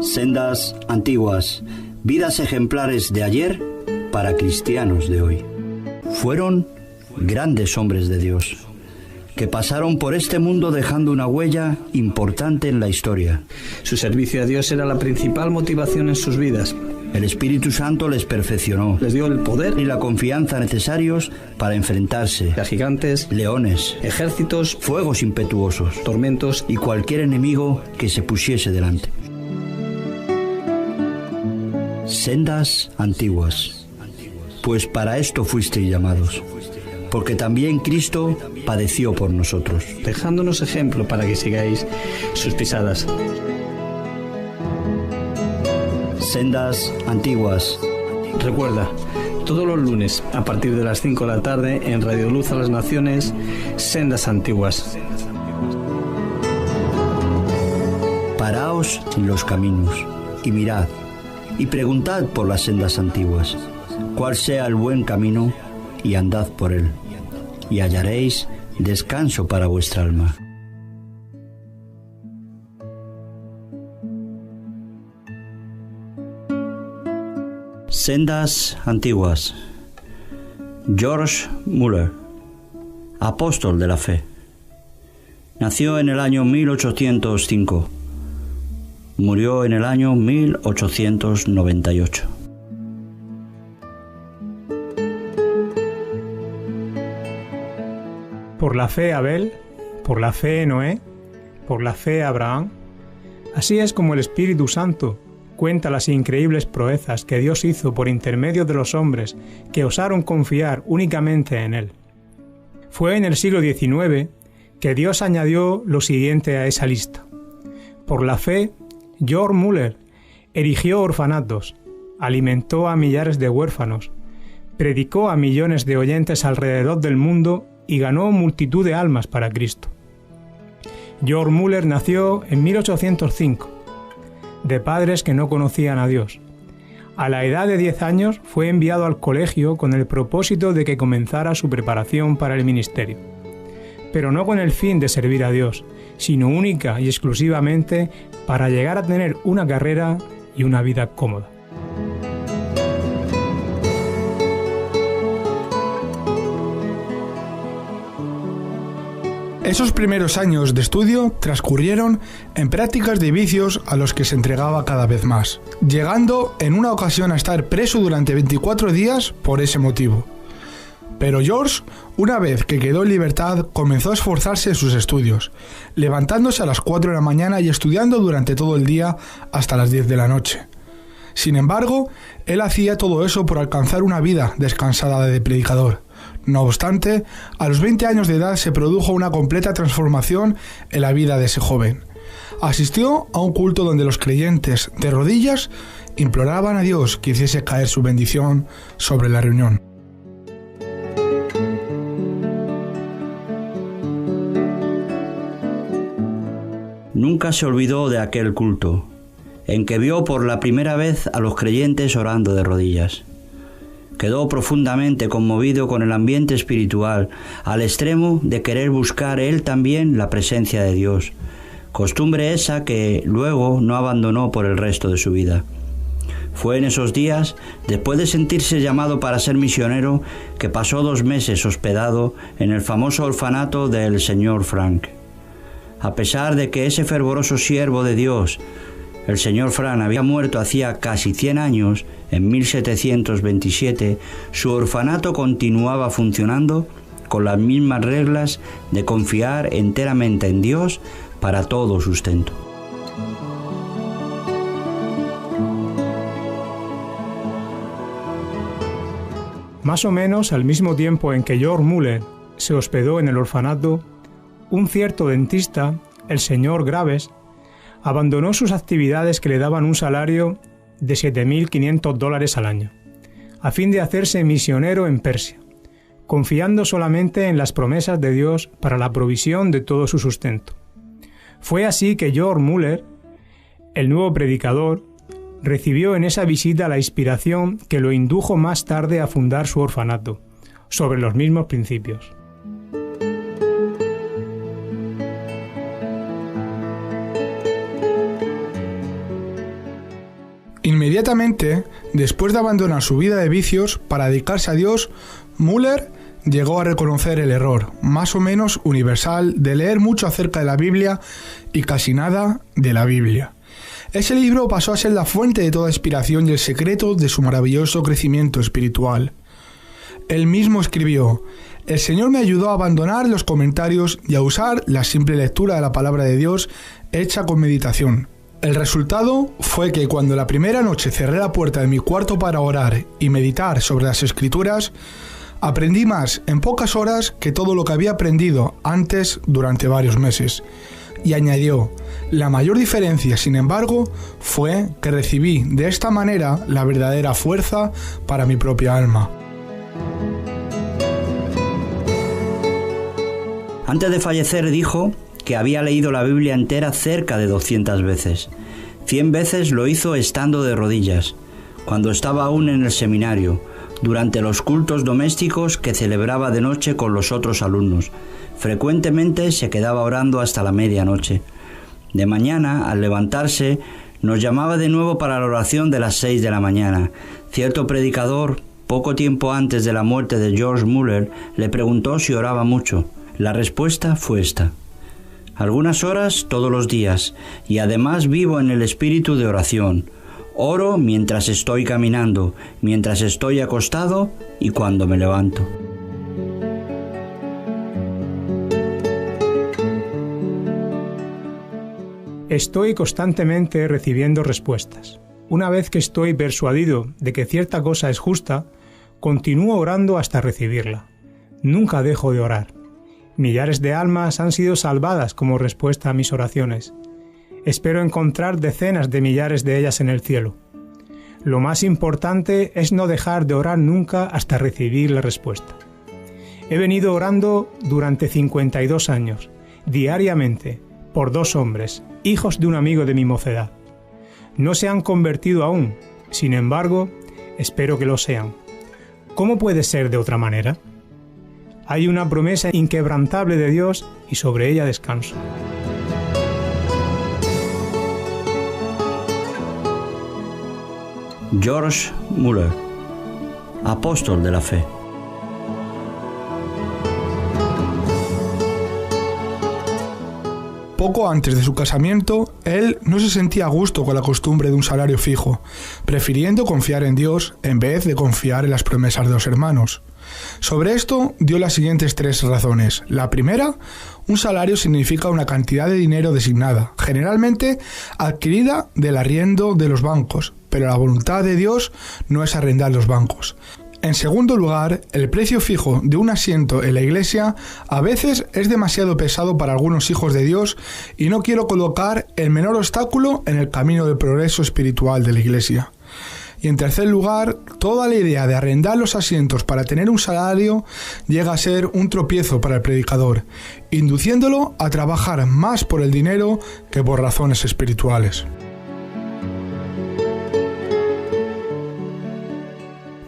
Sendas antiguas, vidas ejemplares de ayer para cristianos de hoy. Fueron grandes hombres de Dios, que pasaron por este mundo dejando una huella importante en la historia. Su servicio a Dios era la principal motivación en sus vidas. El Espíritu Santo les perfeccionó, Les dio el poder y la confianza necesarios para enfrentarse a gigantes, leones, ejércitos, fuegos impetuosos tormentos y cualquier enemigo que se pusiese delante. Sendas antiguas, pues para esto fuisteis llamados, porque también Cristo padeció por nosotros, dejándonos ejemplo para que sigáis sus pisadas. Sendas antiguas. Recuerda, todos los lunes a partir de las 5 de la tarde en Radio Luz a las Naciones, Sendas Antiguas. Paraos en los caminos y mirad y preguntad por las sendas antiguas, cuál sea el buen camino, y andad por él, y hallaréis descanso para vuestra alma. Sendas antiguas. George Muller, apóstol de la fe. Nació en el año 1805. Murió en el año 1898. Por la fe Abel, por la fe Noé, por la fe Abraham. Así es como el Espíritu Santo cuenta las increíbles proezas que Dios hizo por intermedio de los hombres que osaron confiar únicamente en Él. Fue en el siglo XIX que Dios añadió lo siguiente a esa lista. Por la fe, George Muller erigió orfanatos, alimentó a millares de huérfanos, predicó a millones de oyentes alrededor del mundo y ganó multitud de almas para Cristo. George Muller nació en 1805, de padres que no conocían a Dios. A la edad de 10 años fue enviado al colegio con el propósito de que comenzara su preparación para el ministerio, pero no con el fin de servir a Dios, sino única y exclusivamente para llegar a tener una carrera y una vida cómoda. Esos primeros años de estudio transcurrieron en prácticas de vicios a los que se entregaba cada vez más, llegando en una ocasión a estar preso durante 24 días por ese motivo. Pero George, una vez que quedó en libertad, comenzó a esforzarse en sus estudios, levantándose a las 4 de la mañana y estudiando durante todo el día hasta las 10 de la noche. Sin embargo, él hacía todo eso por alcanzar una vida descansada de predicador. No obstante, a los 20 años de edad se produjo una completa transformación en la vida de ese joven. Asistió a un culto donde los creyentes, de rodillas, imploraban a Dios que hiciese caer su bendición sobre la reunión. Nunca se olvidó de aquel culto, en que vio por la primera vez a los creyentes orando de rodillas. Quedó profundamente conmovido con el ambiente espiritual, al extremo de querer buscar él también la presencia de Dios, costumbre esa que luego no abandonó por el resto de su vida. Fue en esos días, después de sentirse llamado para ser misionero, que pasó 2 meses hospedado en el famoso orfanato del Sr. Frank. A pesar de que ese fervoroso siervo de Dios, el Sr. Frank, había muerto hacía casi 100 años, en 1727, su orfanato continuaba funcionando con las mismas reglas de confiar enteramente en Dios para todo sustento. Más o menos al mismo tiempo en que George Muller se hospedó en el orfanato, un cierto dentista, el señor Graves, abandonó sus actividades que le daban un salario de $7.500 al año, a fin de hacerse misionero en Persia, confiando solamente en las promesas de Dios para la provisión de todo su sustento. Fue así que George Muller, el nuevo predicador, recibió en esa visita la inspiración que lo indujo más tarde a fundar su orfanato, sobre los mismos principios. Inmediatamente, después de abandonar su vida de vicios para dedicarse a Dios, Müller llegó a reconocer el error, más o menos universal, de leer mucho acerca de la Biblia y casi nada de la Biblia. Ese libro pasó a ser la fuente de toda inspiración y el secreto de su maravilloso crecimiento espiritual. Él mismo escribió: «El Señor me ayudó a abandonar los comentarios y a usar la simple lectura de la palabra de Dios hecha con meditación. El resultado fue que cuando la primera noche cerré la puerta de mi cuarto para orar y meditar sobre las Escrituras, aprendí más en pocas horas que todo lo que había aprendido antes durante varios meses». Y añadió: «La mayor diferencia, sin embargo, fue que recibí de esta manera la verdadera fuerza para mi propia alma». Antes de fallecer dijo que había leído la Biblia entera cerca de 200 veces. 100 veces lo hizo estando de rodillas, cuando estaba aún en el seminario, durante los cultos domésticos que celebraba de noche con los otros alumnos. Frecuentemente se quedaba orando hasta la medianoche. De mañana, al levantarse, nos llamaba de nuevo para la oración de las 6 de la mañana. Cierto predicador, poco tiempo antes de la muerte de George Müller, le preguntó si oraba mucho. La respuesta fue esta: «Algunas horas todos los días, y además vivo en el espíritu de oración. Oro mientras estoy caminando, mientras estoy acostado y cuando me levanto». Estoy constantemente recibiendo respuestas. Una vez que estoy persuadido de que cierta cosa es justa, continúo orando hasta recibirla. Nunca dejo de orar. Millares de almas han sido salvadas como respuesta a mis oraciones. Espero encontrar decenas de millares de ellas en el cielo. Lo más importante es no dejar de orar nunca hasta recibir la respuesta. He venido orando durante 52 años, diariamente, por 2 hombres, hijos de un amigo de mi mocedad. No se han convertido aún, sin embargo, espero que lo sean. ¿Cómo puede ser de otra manera? Hay una promesa inquebrantable de Dios y sobre ella descanso. George Müller, apóstol de la fe. Poco antes de su casamiento, él no se sentía a gusto con la costumbre de un salario fijo, prefiriendo confiar en Dios en vez de confiar en las promesas de los hermanos. Sobre esto dio las siguientes 3 razones. La primera, un salario significa una cantidad de dinero designada, generalmente adquirida del arriendo de los bancos, pero la voluntad de Dios no es arrendar los bancos. En segundo lugar, el precio fijo de un asiento en la iglesia a veces es demasiado pesado para algunos hijos de Dios y no quiero colocar el menor obstáculo en el camino del progreso espiritual de la iglesia. Y en tercer lugar, toda la idea de arrendar los asientos para tener un salario llega a ser un tropiezo para el predicador, induciéndolo a trabajar más por el dinero que por razones espirituales.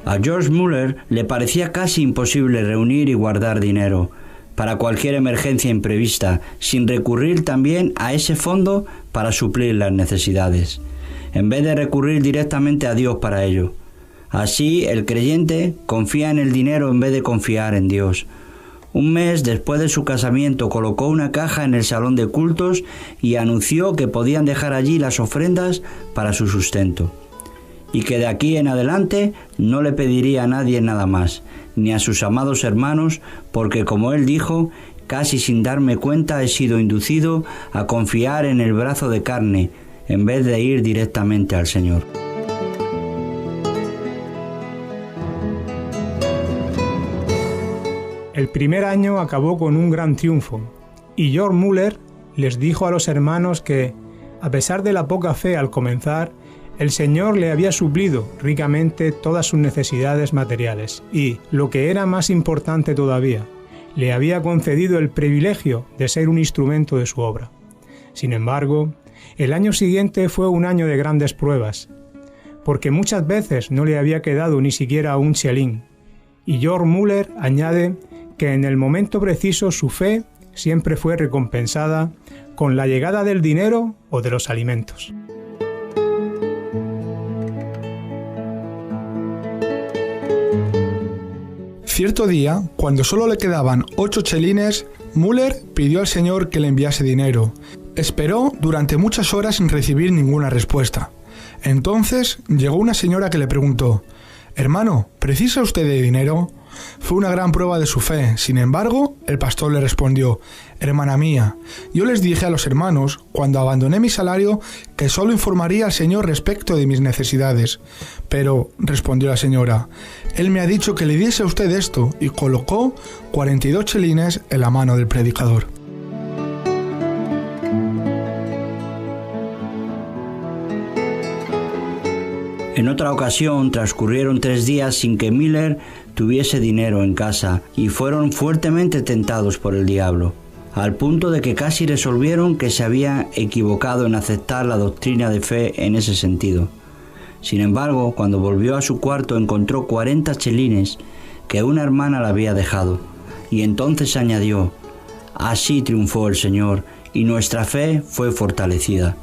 A George Müller le parecía casi imposible reunir y guardar dinero para cualquier emergencia imprevista, sin recurrir también a ese fondo para suplir las necesidades, en vez de recurrir directamente a Dios para ello. Así, el creyente confía en el dinero en vez de confiar en Dios. Un mes después de su casamiento colocó una caja en el salón de cultos y anunció que podían dejar allí las ofrendas para su sustento, y que de aquí en adelante no le pediría a nadie nada más, ni a sus amados hermanos, porque como él dijo, casi sin darme cuenta he sido inducido a confiar en el brazo de carne, en vez de ir directamente al Señor. El primer año acabó con un gran triunfo, y George Müller les dijo a los hermanos que, a pesar de la poca fe al comenzar, el Señor le había suplido ricamente todas sus necesidades materiales y, lo que era más importante todavía, le había concedido el privilegio de ser un instrumento de su obra. Sin embargo, el año siguiente fue un año de grandes pruebas, porque muchas veces no le había quedado ni siquiera un chelín, y George Müller añade que en el momento preciso su fe siempre fue recompensada con la llegada del dinero o de los alimentos. Cierto día, cuando solo le quedaban 8 chelines, Müller pidió al señor que le enviase dinero. Esperó durante muchas horas sin recibir ninguna respuesta. Entonces llegó una señora que le preguntó: «Hermano, ¿precisa usted de dinero?». Fue una gran prueba de su fe. Sin embargo, el pastor le respondió: «Hermana mía, yo les dije a los hermanos, cuando abandoné mi salario, que solo informaría al Señor respecto de mis necesidades. Pero», respondió la señora, «Él me ha dicho que le diese a usted esto», y colocó 42 chelines en la mano del predicador. En otra ocasión transcurrieron 3 días sin que Müller tuviese dinero en casa y fueron fuertemente tentados por el diablo, al punto de que casi resolvieron que se había equivocado en aceptar la doctrina de fe en ese sentido. Sin embargo, cuando volvió a su cuarto encontró 40 chelines que una hermana le había dejado, y entonces añadió: «Así triunfó el Señor y nuestra fe fue fortalecida».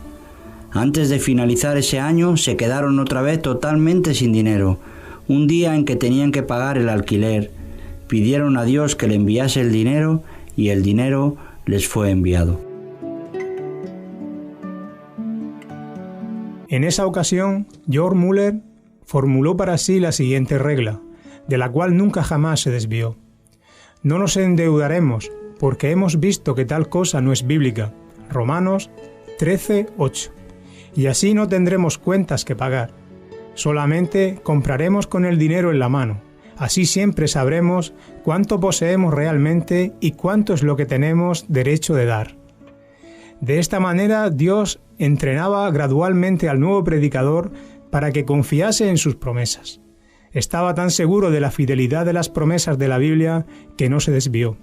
Antes de finalizar ese año se quedaron otra vez totalmente sin dinero. Un día en que tenían que pagar el alquiler, pidieron a Dios que le enviase el dinero y el dinero les fue enviado. En esa ocasión, George Müller formuló para sí la siguiente regla, de la cual nunca jamás se desvió: «No nos endeudaremos, porque hemos visto que tal cosa no es bíblica». Romanos 13:8. Y así no tendremos cuentas que pagar. Solamente compraremos con el dinero en la mano. Así siempre sabremos cuánto poseemos realmente y cuánto es lo que tenemos derecho de dar. De esta manera, Dios entrenaba gradualmente al nuevo predicador para que confiase en sus promesas. Estaba tan seguro de la fidelidad de las promesas de la Biblia que no se desvió.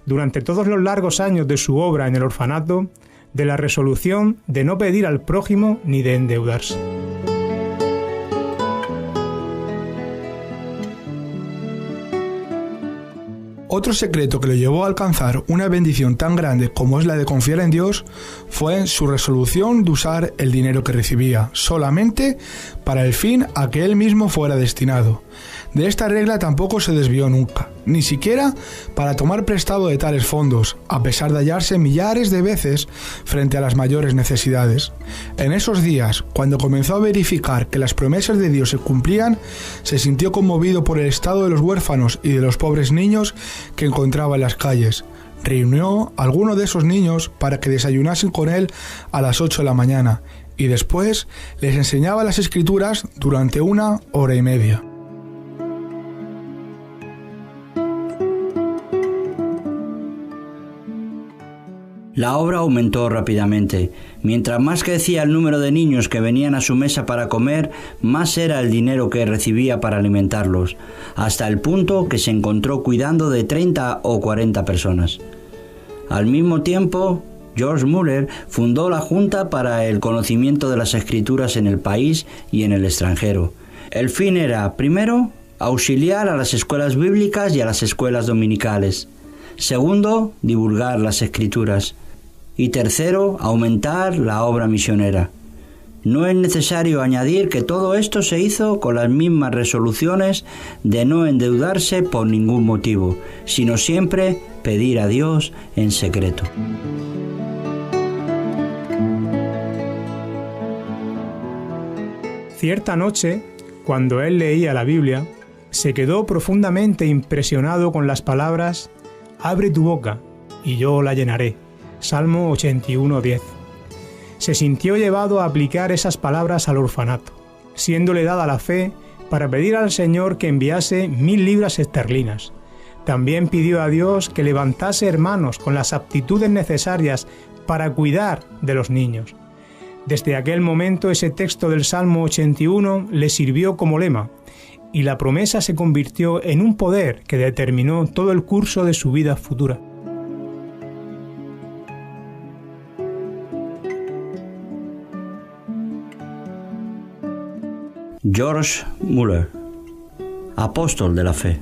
Durante todos los largos años de su obra en el orfanato, de la resolución de no pedir al prójimo ni de endeudarse. Otro secreto que lo llevó a alcanzar una bendición tan grande como es la de confiar en Dios fue su resolución de usar el dinero que recibía solamente para el fin a que él mismo fuera destinado. De esta regla tampoco se desvió nunca, ni siquiera para tomar prestado de tales fondos, a pesar de hallarse millares de veces frente a las mayores necesidades. En esos días, cuando comenzó a verificar que las promesas de Dios se cumplían, se sintió conmovido por el estado de los huérfanos y de los pobres niños que encontraba en las calles. Reunió a alguno de esos niños para que desayunasen con él a las 8 de la mañana y después les enseñaba las Escrituras durante 1 hora y media. La obra aumentó rápidamente. Mientras más crecía el número de niños que venían a su mesa para comer, más era el dinero que recibía para alimentarlos, hasta el punto que se encontró cuidando de 30 o 40 personas. Al mismo tiempo, George Müller fundó la Junta para el Conocimiento de las Escrituras en el país y en el extranjero. El fin era, primero, auxiliar a las escuelas bíblicas y a las escuelas dominicales. Segundo, divulgar las Escrituras. Y tercero, aumentar la obra misionera. No es necesario añadir que todo esto se hizo con las mismas resoluciones de no endeudarse por ningún motivo, sino siempre pedir a Dios en secreto. Cierta noche, cuando él leía la Biblia, se quedó profundamente impresionado con las palabras: «Abre tu boca, y yo la llenaré». Salmo 81:10. Se sintió llevado a aplicar esas palabras al orfanato, siéndole dada la fe para pedir al Señor que enviase 1000 libras esterlinas. También pidió a Dios que levantase hermanos con las aptitudes necesarias para cuidar de los niños. Desde aquel momento ese texto del Salmo 81 le sirvió como lema, y la promesa se convirtió en un poder que determinó todo el curso de su vida futura. George Müller, apóstol de la fe.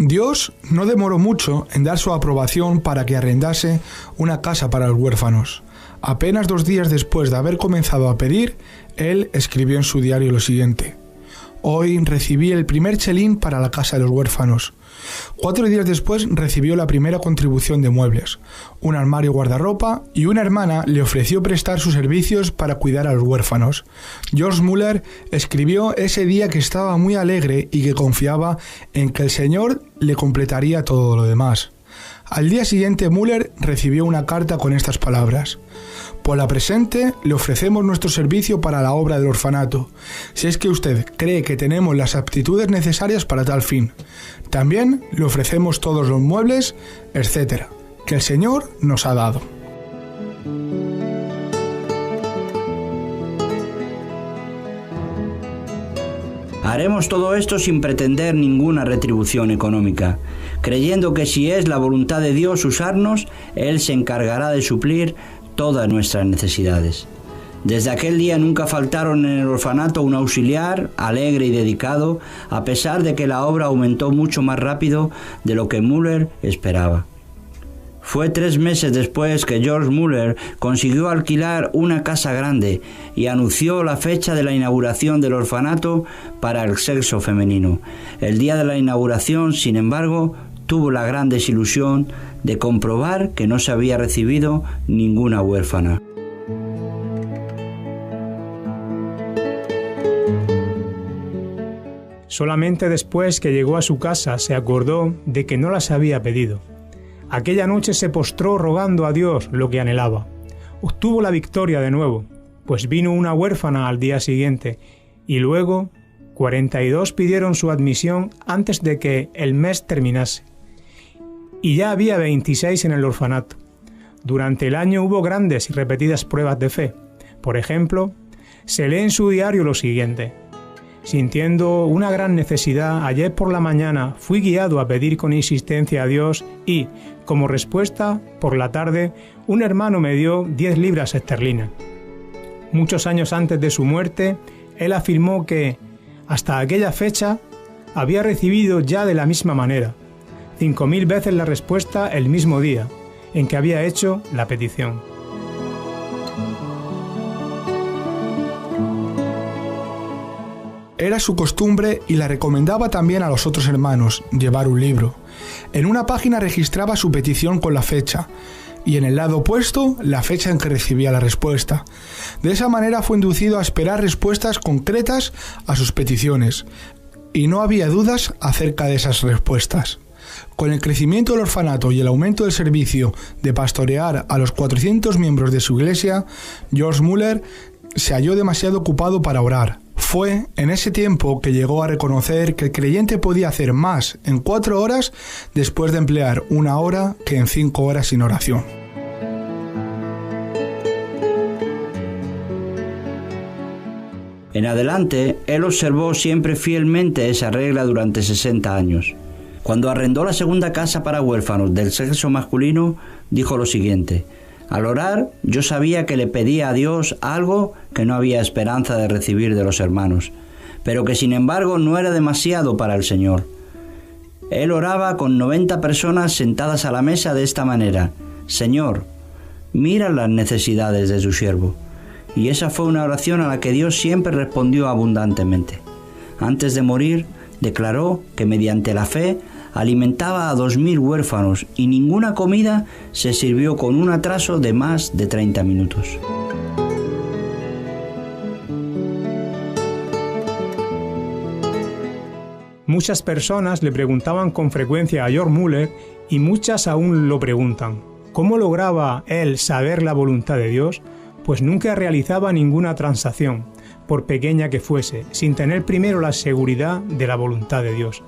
Dios no demoró mucho en dar su aprobación para que arrendase una casa para los huérfanos. Apenas 2 días después de haber comenzado a pedir, él escribió en su diario lo siguiente: «Hoy recibí el primer chelín para la casa de los huérfanos». 4 días después recibió la primera contribución de muebles, un armario guardarropa, y una hermana le ofreció prestar sus servicios para cuidar a los huérfanos. George Muller escribió ese día que estaba muy alegre y que confiaba en que el Señor le completaría todo lo demás. Al día siguiente, Muller recibió una carta con estas palabras: «Por la presente le ofrecemos nuestro servicio para la obra del orfanato, si es que usted cree que tenemos las aptitudes necesarias para tal fin. También le ofrecemos todos los muebles, etc., que el Señor nos ha dado». Haremos todo esto sin pretender ninguna retribución económica, creyendo que si es la voluntad de Dios usarnos, Él se encargará de suplir todas nuestras necesidades. Desde aquel día nunca faltaron en el orfanato un auxiliar alegre y dedicado, a pesar de que la obra aumentó mucho más rápido de lo que Muller esperaba. Fue 3 meses después que George Muller consiguió alquilar una casa grande y anunció la fecha de la inauguración del orfanato para el sexo femenino. El día de la inauguración, sin embargo, tuvo la gran desilusión de comprobar que no se había recibido ninguna huérfana. Solamente después que llegó a su casa se acordó de que no las había pedido. Aquella noche se postró rogando a Dios lo que anhelaba. Obtuvo la victoria de nuevo, pues vino una huérfana al día siguiente, y luego 42 pidieron su admisión antes de que el mes terminase. Y ya había 26 en el orfanato. Durante el año hubo grandes y repetidas pruebas de fe. Por ejemplo, se lee en su diario lo siguiente: «Sintiendo una gran necesidad, ayer por la mañana fui guiado a pedir con insistencia a Dios y, como respuesta, por la tarde, un hermano me dio 10 libras esterlinas. Muchos años antes de su muerte, él afirmó que, hasta aquella fecha, había recibido ya de la misma manera 5.000 veces la respuesta el mismo día en que había hecho la petición». Era su costumbre, y la recomendaba también a los otros hermanos, llevar un libro. En una página registraba su petición con la fecha, y en el lado opuesto la fecha en que recibía la respuesta. De esa manera fue inducido a esperar respuestas concretas a sus peticiones, y no había dudas acerca de esas respuestas. Con el crecimiento del orfanato y el aumento del servicio de pastorear a los 400 miembros de su iglesia, George Muller se halló demasiado ocupado para orar. Fue en ese tiempo que llegó a reconocer que el creyente podía hacer más en 4 horas después de emplear 1 hora que en 5 horas sin oración. En adelante, él observó siempre fielmente esa regla durante 60 años. Cuando arrendó la segunda casa para huérfanos del sexo masculino, dijo lo siguiente: «Al orar, yo sabía que le pedía a Dios algo que no había esperanza de recibir de los hermanos, pero que sin embargo no era demasiado para el Señor. Él oraba con 90 personas sentadas a la mesa de esta manera: Señor, mira las necesidades de tu siervo». Y esa fue una oración a la que Dios siempre respondió abundantemente. Antes de morir, declaró que mediante la fe alimentaba a 2.000 huérfanos y ninguna comida se sirvió con un atraso de más de 30 minutos. Muchas personas le preguntaban con frecuencia a George Muller, y muchas aún lo preguntan: ¿cómo lograba él saber la voluntad de Dios? Pues nunca realizaba ninguna transacción, por pequeña que fuese, sin tener primero la seguridad de la voluntad de Dios.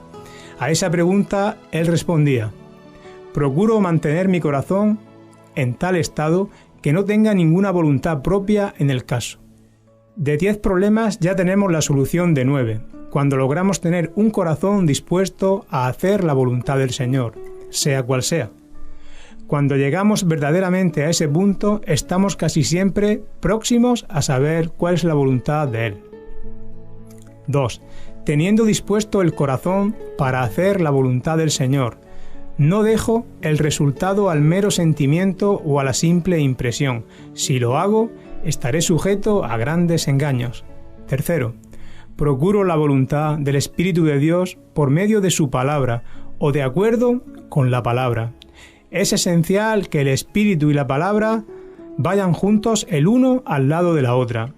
A esa pregunta él respondía: procuro mantener mi corazón en tal estado que no tenga ninguna voluntad propia en el caso. De 10 problemas ya tenemos la solución de 9, cuando logramos tener un corazón dispuesto a hacer la voluntad del Señor, sea cual sea. Cuando llegamos verdaderamente a ese punto, estamos casi siempre próximos a saber cuál es la voluntad de Él. 2. Teniendo dispuesto el corazón para hacer la voluntad del Señor, No dejo el resultado al mero sentimiento o a la simple impresión. Si lo hago, estaré sujeto a grandes engaños. Tercero, procuro la voluntad del Espíritu de Dios por medio de su palabra o de acuerdo con la palabra. Es esencial que el Espíritu y la palabra vayan juntos el uno al lado de la otra.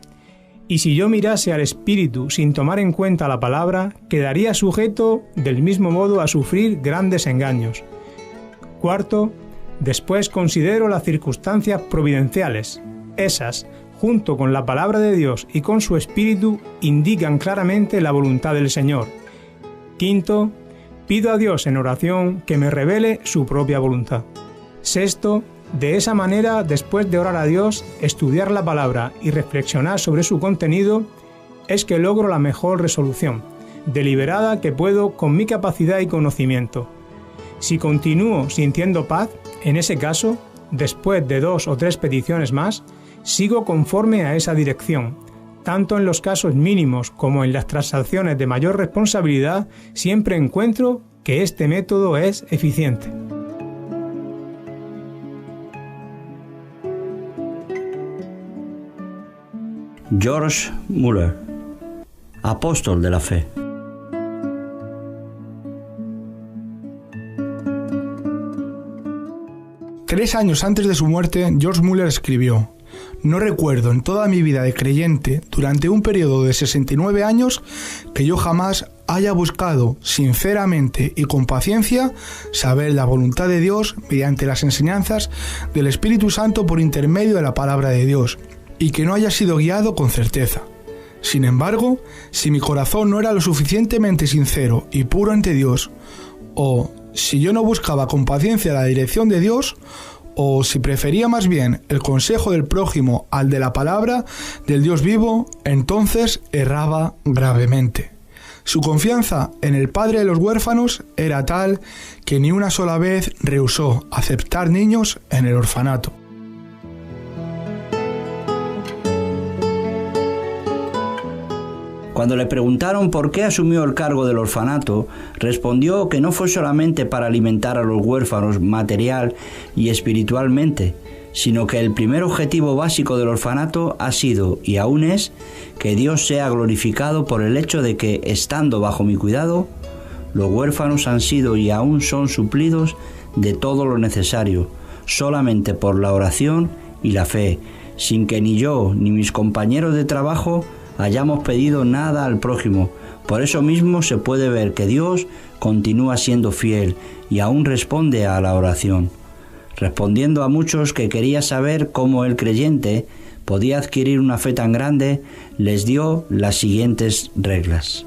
Y si yo mirase al Espíritu sin tomar en cuenta la palabra, quedaría sujeto del mismo modo a sufrir grandes engaños. Cuarto, después considero las circunstancias providenciales. Esas, junto con la palabra de Dios y con su Espíritu, indican claramente la voluntad del Señor. Quinto, pido a Dios en oración que me revele su propia voluntad. Sexto, de esa manera, después de orar a Dios, estudiar la palabra y reflexionar sobre su contenido, es que logro la mejor resolución, deliberada que puedo con mi capacidad y conocimiento. Si continúo sintiendo paz, en ese caso, después de 2 o 3 peticiones más, sigo conforme a esa dirección. Tanto en los casos mínimos como en las transacciones de mayor responsabilidad, siempre encuentro que este método es eficiente. George Muller, apóstol de la fe. Tres años antes de su muerte, George Muller escribió: «No recuerdo en toda mi vida de creyente, durante un periodo de 69 años, que yo jamás haya buscado sinceramente y con paciencia saber la voluntad de Dios mediante las enseñanzas del Espíritu Santo por intermedio de la palabra de Dios, y que no haya sido guiado con certeza. Sin embargo, si mi corazón no era lo suficientemente sincero y puro ante Dios, o si yo no buscaba con paciencia la dirección de Dios, o si prefería más bien el consejo del prójimo al de la palabra del Dios vivo, entonces erraba gravemente. Su confianza en el Padre de los huérfanos era tal que ni una sola vez rehusó aceptar niños en el orfanato». Cuando le preguntaron por qué asumió el cargo del orfanato, respondió que no fue solamente para alimentar a los huérfanos material y espiritualmente, sino que el primer objetivo básico del orfanato ha sido, y aún es, que Dios sea glorificado por el hecho de que, estando bajo mi cuidado, los huérfanos han sido y aún son suplidos de todo lo necesario, solamente por la oración y la fe, sin que ni yo ni mis compañeros de trabajo hayamos pedido nada al prójimo. Por eso mismo se puede ver que Dios continúa siendo fiel y aún responde a la oración. Respondiendo a muchos que quería saber cómo el creyente podía adquirir una fe tan grande, les dio las siguientes reglas.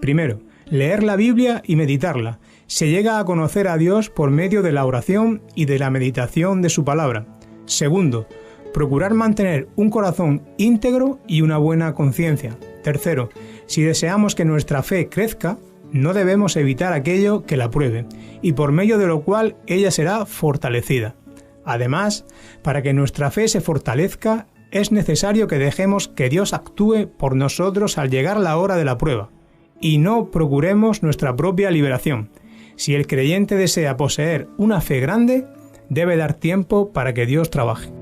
Primero, leer la Biblia y meditarla. Se llega a conocer a Dios por medio de la oración y de la meditación de su palabra. Segundo, procurar mantener un corazón íntegro y una buena conciencia. Tercero, si deseamos que nuestra fe crezca, no debemos evitar aquello que la pruebe, y por medio de lo cual ella será fortalecida. Además, para que nuestra fe se fortalezca, es necesario que dejemos que Dios actúe por nosotros al llegar la hora de la prueba, y no procuremos nuestra propia liberación. Si el creyente desea poseer una fe grande, debe dar tiempo para que Dios trabaje.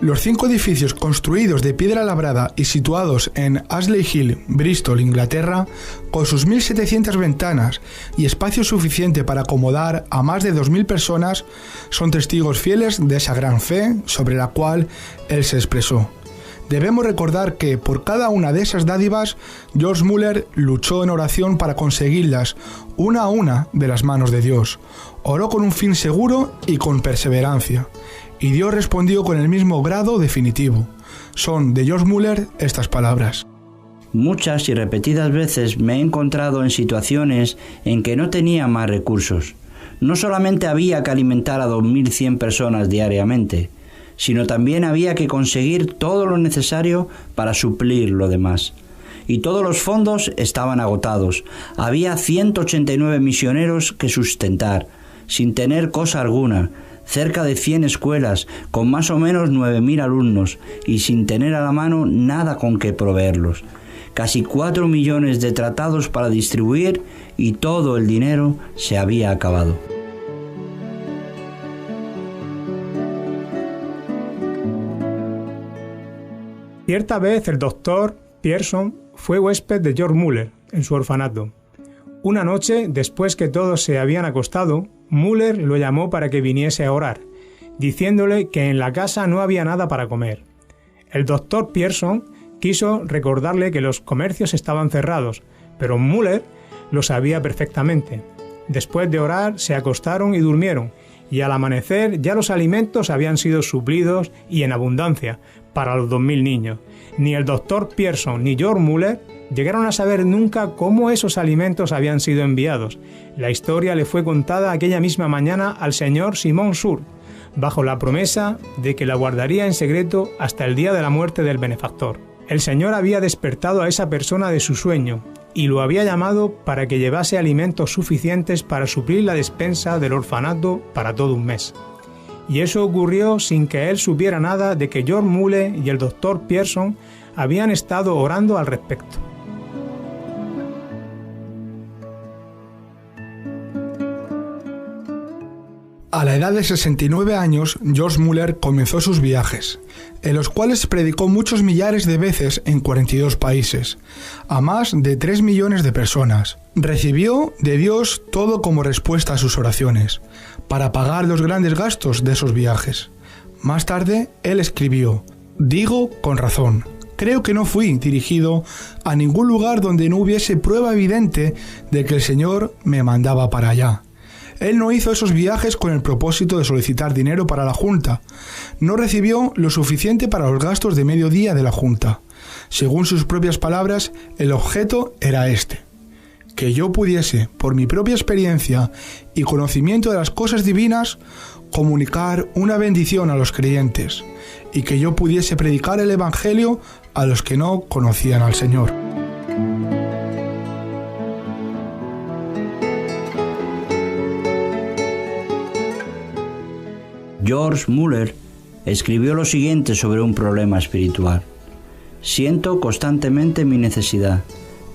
Los 5 edificios construidos de piedra labrada y situados en Ashley Hill, Bristol, Inglaterra, con sus 1.700 ventanas y espacio suficiente para acomodar a más de 2.000 personas, son testigos fieles de esa gran fe sobre la cual él se expresó. Debemos recordar que por cada una de esas dádivas, George Muller luchó en oración para conseguirlas una a una de las manos de Dios. Oró con un fin seguro y con perseverancia. Y Dios respondió con el mismo grado definitivo. Son de George Muller estas palabras. Muchas y repetidas veces me he encontrado en situaciones en que no tenía más recursos. No solamente había que alimentar a 2.100 personas diariamente, sino también había que conseguir todo lo necesario para suplir lo demás. Y todos los fondos estaban agotados. Había 189 misioneros que sustentar, sin tener cosa alguna, cerca de 100 escuelas, con más o menos 9.000 alumnos, y sin tener a la mano nada con que proveerlos. Casi 4 millones de tratados para distribuir y todo el dinero se había acabado. Cierta vez el doctor Pierson fue huésped de George Muller en su orfanato. Una noche, después que todos se habían acostado, Muller lo llamó para que viniese a orar, diciéndole que en la casa no había nada para comer. El doctor Pierson quiso recordarle que los comercios estaban cerrados, pero Muller lo sabía perfectamente. Después de orar, se acostaron y durmieron, y al amanecer ya los alimentos habían sido suplidos y en abundancia para los 2.000 niños. Ni el doctor Pierson ni George Muller llegaron a saber nunca cómo esos alimentos habían sido enviados. La historia le fue contada aquella misma mañana al señor Simon Sur, bajo la promesa de que la guardaría en secreto hasta el día de la muerte del benefactor. El Señor había despertado a esa persona de su sueño y lo había llamado para que llevase alimentos suficientes para suplir la despensa del orfanato para todo un mes. Y eso ocurrió sin que él supiera nada de que George Muller y el doctor Pierson habían estado orando al respecto. A la edad de 69 años, George Muller comenzó sus viajes, en los cuales predicó muchos millares de veces en 42 países, a más de 3 millones de personas. Recibió de Dios todo como respuesta a sus oraciones, para pagar los grandes gastos de esos viajes. Más tarde, él escribió: «Digo con razón, creo que no fui dirigido a ningún lugar donde no hubiese prueba evidente de que el Señor me mandaba para allá». Él no hizo esos viajes con el propósito de solicitar dinero para la Junta. No recibió lo suficiente para los gastos de mediodía de la Junta. Según sus propias palabras, el objeto era este: que yo pudiese, por mi propia experiencia y conocimiento de las cosas divinas, comunicar una bendición a los creyentes, y que yo pudiese predicar el Evangelio a los que no conocían al Señor. George Muller escribió lo siguiente sobre un problema espiritual: «Siento constantemente mi necesidad.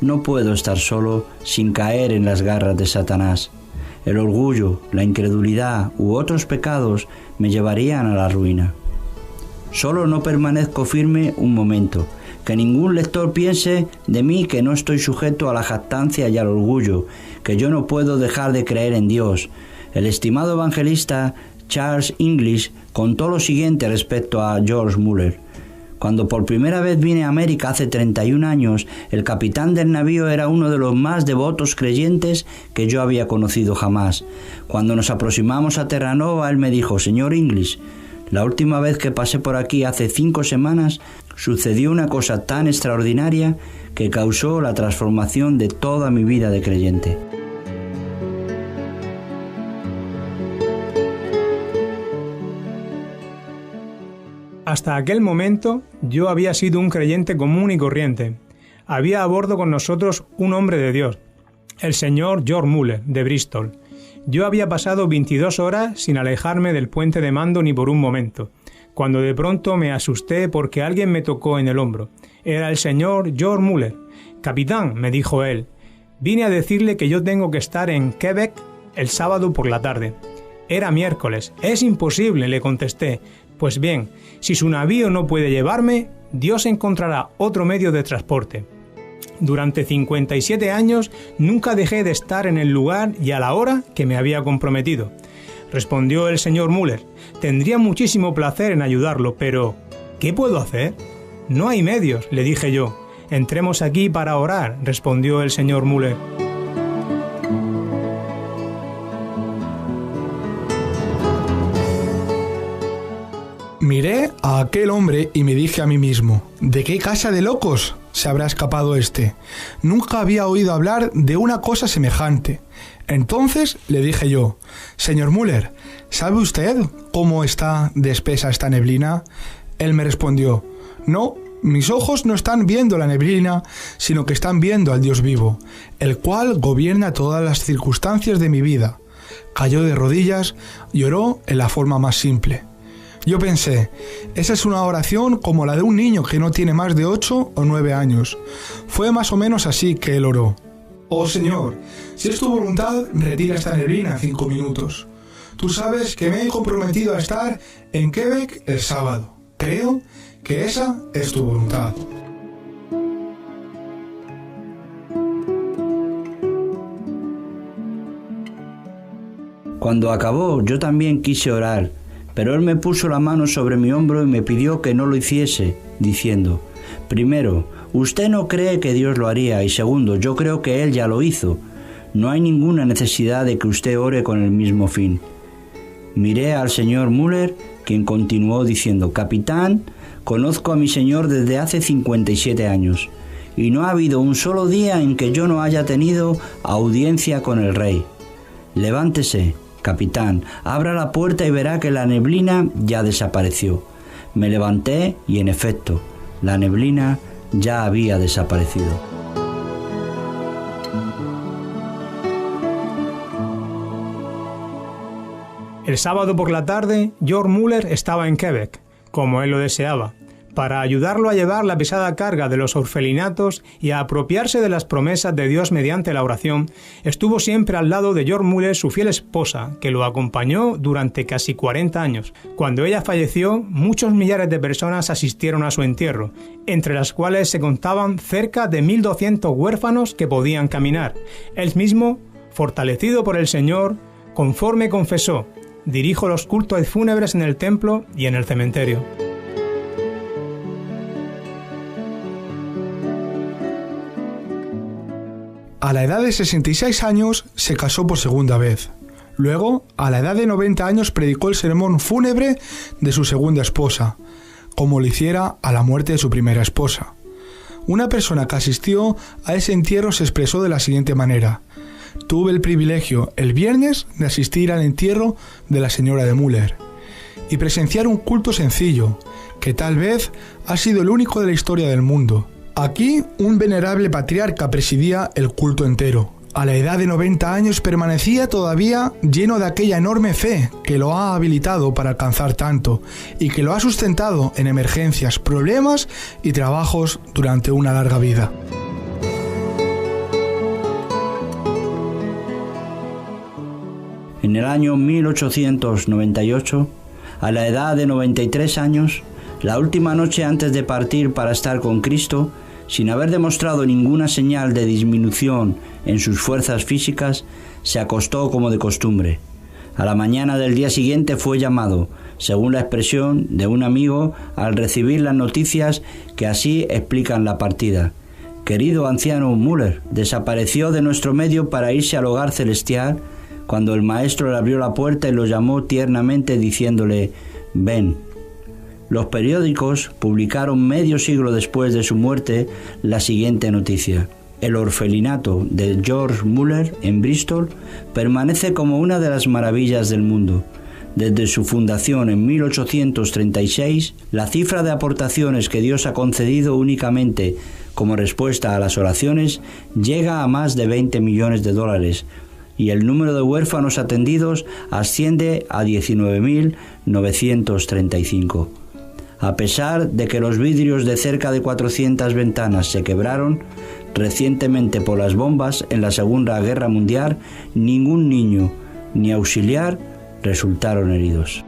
No puedo estar solo sin caer en las garras de Satanás. El orgullo, la incredulidad u otros pecados me llevarían a la ruina. Solo no permanezco firme un momento. Que ningún lector piense de mí que no estoy sujeto a la jactancia y al orgullo, que yo no puedo dejar de creer en Dios». El estimado evangelista Charles English contó lo siguiente respecto a George Muller: «Cuando por primera vez vine a América hace 31 años, el capitán del navío era uno de los más devotos creyentes que yo había conocido jamás. Cuando nos aproximamos a Terranova, él me dijo: «Señor English, la última vez que pasé por aquí hace 5 semanas, sucedió una cosa tan extraordinaria que causó la transformación de toda mi vida de creyente». Hasta aquel momento yo había sido un creyente común y corriente. Había a bordo con nosotros un hombre de Dios, el señor George Muller, de Bristol. Yo había pasado 22 horas sin alejarme del puente de mando ni por un momento, cuando de pronto me asusté porque alguien me tocó en el hombro. Era el señor George Muller. «Capitán», me dijo él, «vine a decirle que yo tengo que estar en Quebec el sábado por la tarde». Era miércoles. «Es imposible», le contesté. «Pues bien, si su navío no puede llevarme, Dios encontrará otro medio de transporte». Durante 57 años nunca dejé de estar en el lugar y a la hora que me había comprometido. Respondió el señor Muller: «Tendría muchísimo placer en ayudarlo, pero ¿qué puedo hacer?» «No hay medios», le dije yo. «Entremos aquí para orar», respondió el señor Muller. Miré a aquel hombre y me dije a mí mismo: ¿de qué casa de locos se habrá escapado este? Nunca había oído hablar de una cosa semejante. Entonces le dije yo: «Señor Muller, ¿sabe usted cómo está de espesa esta neblina?» Él me respondió: «No, mis ojos no están viendo la neblina, sino que están viendo al Dios vivo, el cual gobierna todas las circunstancias de mi vida. cayó de rodillas y oró en la forma más simple. Yo pensé, esa es una oración como la de un niño que no tiene más de 8 o 9 años. Fue más o menos así que él oró. Oh Señor, si es tu voluntad, retira esta neblina en 5 minutos. Tú sabes que me he comprometido a estar en Quebec el sábado. Creo que esa es tu voluntad. Cuando acabó, yo también quise orar, pero él me puso la mano sobre mi hombro y me pidió que no lo hiciese, diciendo: primero, usted no cree que Dios lo haría, y segundo, yo creo que Él ya lo hizo. No hay ninguna necesidad de que usted ore con el mismo fin. Miré al señor Müller, quien continuó diciendo: Capitán, conozco a mi señor desde hace 57 años, y no ha habido un solo día en que yo no haya tenido audiencia con el rey. Levántese, capitán, abra la puerta y verá que la neblina ya desapareció. Me levanté y, en efecto, la neblina ya había desaparecido. El sábado por la tarde, George Müller estaba en Quebec, como él lo deseaba, para ayudarlo a llevar la pesada carga de los orfelinatos y a apropiarse de las promesas de Dios mediante la oración. Estuvo siempre al lado de George Müller su fiel esposa, que lo acompañó durante casi 40 años. Cuando ella falleció, muchos millares de personas asistieron a su entierro, entre las cuales se contaban cerca de 1.200 huérfanos que podían caminar. Él mismo, fortalecido por el Señor, conforme confesó: dirijo los cultos fúnebres en el templo y en el cementerio. A la edad de 66 años se casó por segunda vez. Luego, a la edad de 90 años, predicó el sermón fúnebre de su segunda esposa, como lo hiciera a la muerte de su primera esposa. Una persona que asistió a ese entierro se expresó de la siguiente manera: tuve el privilegio el viernes de asistir al entierro de la señora de Müller y presenciar un culto sencillo, que tal vez ha sido el único de la historia del mundo. Aquí, un venerable patriarca presidía el culto entero. A la edad de 90 años permanecía todavía lleno de aquella enorme fe que lo ha habilitado para alcanzar tanto y que lo ha sustentado en emergencias, problemas y trabajos durante una larga vida. En el año 1898, a la edad de 93 años, la última noche antes de partir para estar con Cristo, sin haber demostrado ninguna señal de disminución en sus fuerzas físicas, se acostó como de costumbre. A la mañana del día siguiente fue llamado, según la expresión de un amigo, al recibir las noticias que así explican la partida: querido anciano Müller, desapareció de nuestro medio para irse al hogar celestial, cuando el maestro le abrió la puerta y lo llamó tiernamente diciéndole: ven. Los periódicos publicaron medio siglo después de su muerte la siguiente noticia: el orfelinato de George Müller en Bristol permanece como una de las maravillas del mundo. Desde su fundación en 1836, la cifra de aportaciones que Dios ha concedido únicamente como respuesta a las oraciones llega a más de $20 millones, y el número de huérfanos atendidos asciende a 19.935. A pesar de que los vidrios de cerca de 400 ventanas se quebraron recientemente por las bombas en la Segunda Guerra Mundial, ningún niño ni auxiliar resultaron heridos.